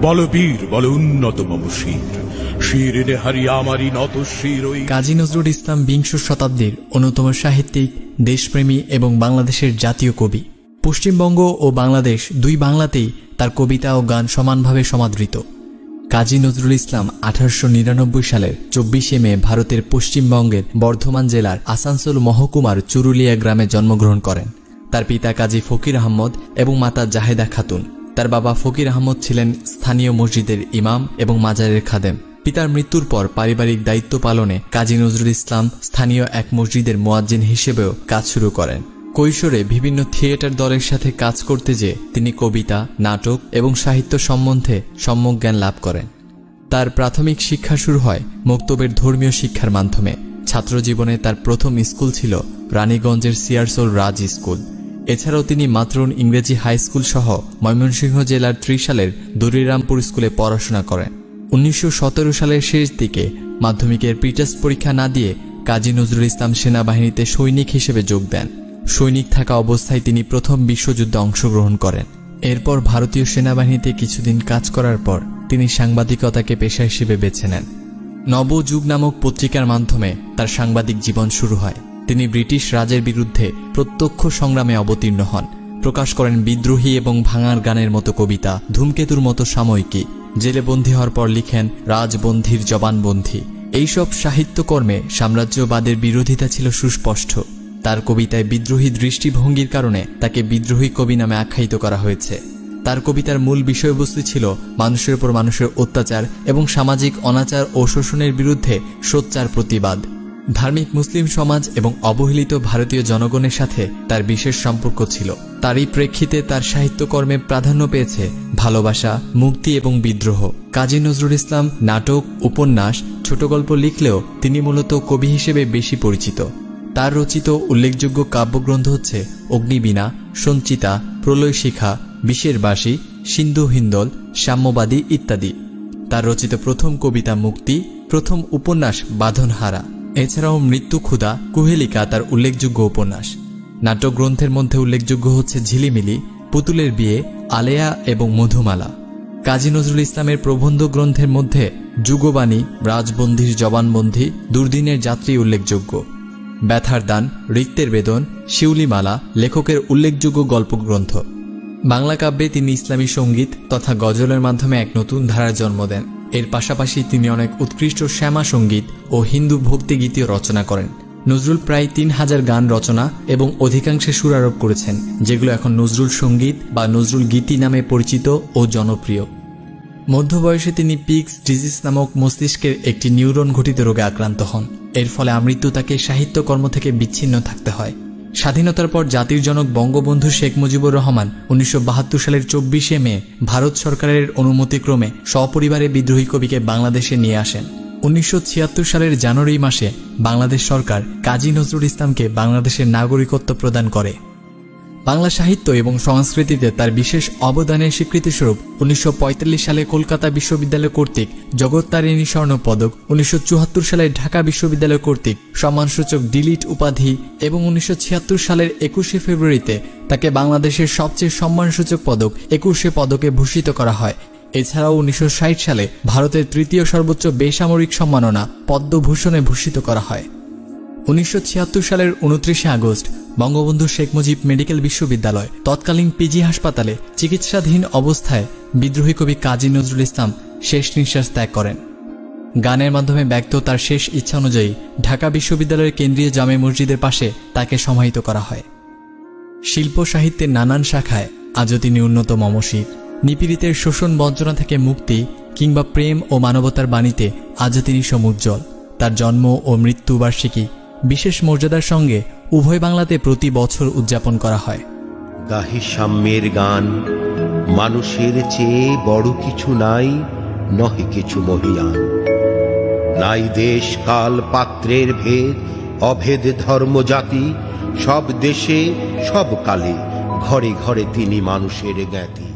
বলবীর বল উন্নত মম শির, শির এনে হারিয়া আমারই নত শির। কাজী নজরুল ইসলাম বিংশ শতাব্দীর অন্যতম সাহিত্যিক, দেশপ্রেমী এবং বাংলাদেশের জাতীয় কবি। পশ্চিমবঙ্গ ও বাংলাদেশ দুই বাংলাতেই তার কবিতা ও গান সমানভাবে সমাদৃত। কাজী নজরুল ইসলাম 1899 সালের 24শে মে ভারতের পশ্চিমবঙ্গের বর্ধমান জেলার আসানসোল মহকুমার চুরুলিয়া গ্রামে জন্মগ্রহণ করেন। তার পিতা কাজী ফকির আহমদ এবং মাতা জাহেদা খাতুন। তার বাবা ফকির আহমদ ছিলেন স্থানীয় মসজিদের ইমাম এবং মাজারের খাদেম। পিতার মৃত্যুর পর পারিবারিক দায়িত্ব পালনে কাজী নজরুল ইসলাম স্থানীয় এক মসজিদের মুয়াজ্জিন হিসেবেও কাজ শুরু করেন। কৈশোরে বিভিন্ন থিয়েটার দলের সাথে কাজ করতে যেয়ে তিনি কবিতা, নাটক এবং সাহিত্য সম্বন্ধে সম্যক জ্ঞান লাভ করেন। তার প্রাথমিক শিক্ষা শুরু হয় মক্তবের ধর্মীয় শিক্ষার মাধ্যমে। ছাত্রজীবনে তার প্রথম স্কুল ছিল রানীগঞ্জের সিয়ারসোল রাজ স্কুল। এছাড়াও তিনি মাতরুন ইংরেজি হাই স্কুল সহ ময়মনসিংহ জেলার ত্রিশালের দরিরামপুর স্কুলে পড়াশোনা করেন। 1917 সালের শেষ দিকে মাধ্যমিকের প্রি-টেস্ট পরীক্ষা না দিয়ে কাজী নজরুল ইসলাম সেনাবাহিনীতে সৈনিক হিসেবে যোগ দেন। সৈনিক থাকা অবস্থায় তিনি প্রথম বিশ্বযুদ্ধে অংশগ্রহণ করেন। এরপর ভারতীয় সেনাবাহিনীতে কিছুদিন কাজ করার পর তিনি সাংবাদিকতাকে পেশা হিসেবে বেছে নেন। নবযুগ নামক পত্রিকার মাধ্যমে তার সাংবাদিক জীবন শুরু হয়। তিনি ব্রিটিশ রাজের বিরুদ্ধে প্রত্যক্ষ সংগ্রামে অবতীর্ণ হন। প্রকাশ করেন বিদ্রোহী এবং ভাঙার গানের মতো কবিতা, ধূমকেতুর মতো সাময়িকী। জেলে বন্দী হওয়ার পর লিখেন রাজবন্ধীর জবানবন্দী। এইসব সাহিত্যকর্মে সাম্রাজ্যবাদের বিরোধিতা ছিল সুস্পষ্ট। তার কবিতায় বিদ্রোহী দৃষ্টিভঙ্গির কারণে তাকে বিদ্রোহী কবি নামে আখ্যায়িত করা হয়েছে। তার কবিতার মূল বিষয়বস্তু ছিল মানুষের উপর মানুষের অত্যাচার এবং সামাজিক অনাচার ও শোষণের বিরুদ্ধে সোচ্চার প্রতিবাদ। ধার্মিক মুসলিম সমাজ এবং অবহেলিত ভারতীয় জনগণের সাথে তার বিশেষ সম্পর্ক ছিল। তারই প্রেক্ষিতে তার সাহিত্যকর্মে প্রাধান্য পেয়েছে ভালোবাসা, মুক্তি এবং বিদ্রোহ। কাজী নজরুল ইসলাম নাটক, উপন্যাস, ছোট গল্প লিখলেও তিনি মূলত কবি হিসেবে বেশি পরিচিত। তার রচিত উল্লেখযোগ্য কাব্যগ্রন্থ হচ্ছে অগ্নিবীণা, সঞ্চিতা, প্রলয় শিখা, বিষের বাসী, সিন্ধু হিন্দল, সাম্যবাদী ইত্যাদি। তার রচিত প্রথম কবিতা মুক্তি, প্রথম উপন্যাস বাঁধনহারা। এছাড়াও মৃত্যু ক্ষুধা, কুহেলিকা তার উল্লেখযোগ্য উপন্যাস। নাটক গ্রন্থের মধ্যে উল্লেখযোগ্য হচ্ছে ঝিলিমিলি, পুতুলের বিয়ে, আলেয়া এবং মধুমালা। কাজী নজরুল ইসলামের প্রবন্ধ গ্রন্থের মধ্যে যুগবাণী, রাজবন্ধীর জবানবন্দী, দুর্দিনের যাত্রী উল্লেখযোগ্য। ব্যথার দান, রিক্তের বেদন, শিউলিমালা লেখকের উল্লেখযোগ্য গল্পগ্রন্থ। বাংলা কাব্যে তিনি ইসলামী সঙ্গীত তথা গজলের মাধ্যমে এক নতুন ধারার জন্ম দেন। এর পাশাপাশি তিনি অনেক উৎকৃষ্ট শ্যামা সঙ্গীত ও হিন্দু ভক্তিগীতিও রচনা করেন। নজরুল প্রায় 3000 গান রচনা এবং অধিকাংশে সুরারোপ করেছেন, যেগুলো এখন নজরুল সঙ্গীত বা নজরুল গীতি নামে পরিচিত ও জনপ্রিয়। মধ্য বয়সে তিনি পিক্স ডিজিজ নামক মস্তিষ্কের একটি নিউরন ঘটিত রোগে আক্রান্ত হন। এর ফলে আমৃত্যু তাকে সাহিত্যকর্ম থেকে বিচ্ছিন্ন থাকতে হয়। স্বাধীনতার পর জাতির জনক বঙ্গবন্ধু শেখ মুজিবুর রহমান 1972 সালের 24শে মে ভারত সরকারের অনুমতিক্রমে সপরিবারে বিদ্রোহী কবিকে বাংলাদেশে নিয়ে আসেন। 1976 সালের জানুয়ারি মাসে বাংলাদেশ সরকার কাজী নজরুল ইসলামকে বাংলাদেশের নাগরিকত্ব প্রদান করে। বাংলা সাহিত্য এবং সংস্কৃতিতে তার বিশেষ অবদানের স্বীকৃতিস্বরূপ 1945 সালে কলকাতা বিশ্ববিদ্যালয় কর্তৃক জগত্তারিণী স্বর্ণ পদক, 1974 সালে ঢাকা বিশ্ববিদ্যালয় কর্তৃক সম্মানসূচক ডিলিট উপাধি এবং 1976 সালের 21শে ফেব্রুয়ারিতে তাকে বাংলাদেশের সবচেয়ে সম্মানসূচক পদক 21শে পদকে ভূষিত করা হয়। এছাড়াও 1960 সালে ভারতের তৃতীয় সর্বোচ্চ বেসামরিক সম্মাননা পদ্মভূষণে ভূষিত করা হয়। 1976 সালের 29শে আগস্ট বঙ্গবন্ধু শেখ মুজিব মেডিকেল বিশ্ববিদ্যালয় তৎকালীন পিজি হাসপাতালে চিকিৎসাধীন অবস্থায় বিদ্রোহী কবি কাজী নজরুল ইসলাম শেষ নিঃশ্বাস ত্যাগ করেন। গানের মাধ্যমে ব্যক্ত তার শেষ ইচ্ছা অনুযায়ী ঢাকা বিশ্ববিদ্যালয়ের কেন্দ্রীয় জামে মসজিদের পাশে তাকে সমাহিত করা হয়। শিল্প সাহিত্যের নানান শাখায় আজও তিনি উন্নত মমশির। নিপীড়িতের শোষণ বঞ্চনা থেকে মুক্তি কিংবা প্রেম ও মানবতার বাণীতে আজও তিনি সমুজ্জ্বল। তার জন্ম ও মৃত্যু বার্ষিকী বিশেষ মর্যাদার সঙ্গে উভয় বাংলাতে প্রতি বছর উদযাপন করা হয়। গাহি সাম্যের গান, মানুষের চেয়ে বড় কিছু নাই, নহে কিছু মহিয়ান। নাই দেশ কাল পাত্রের ভেদ, অভেদ ধর্ম জাতি, সব দেশে সব কালে ঘরে ঘরে তিনি মানুষের জ্ঞাতি।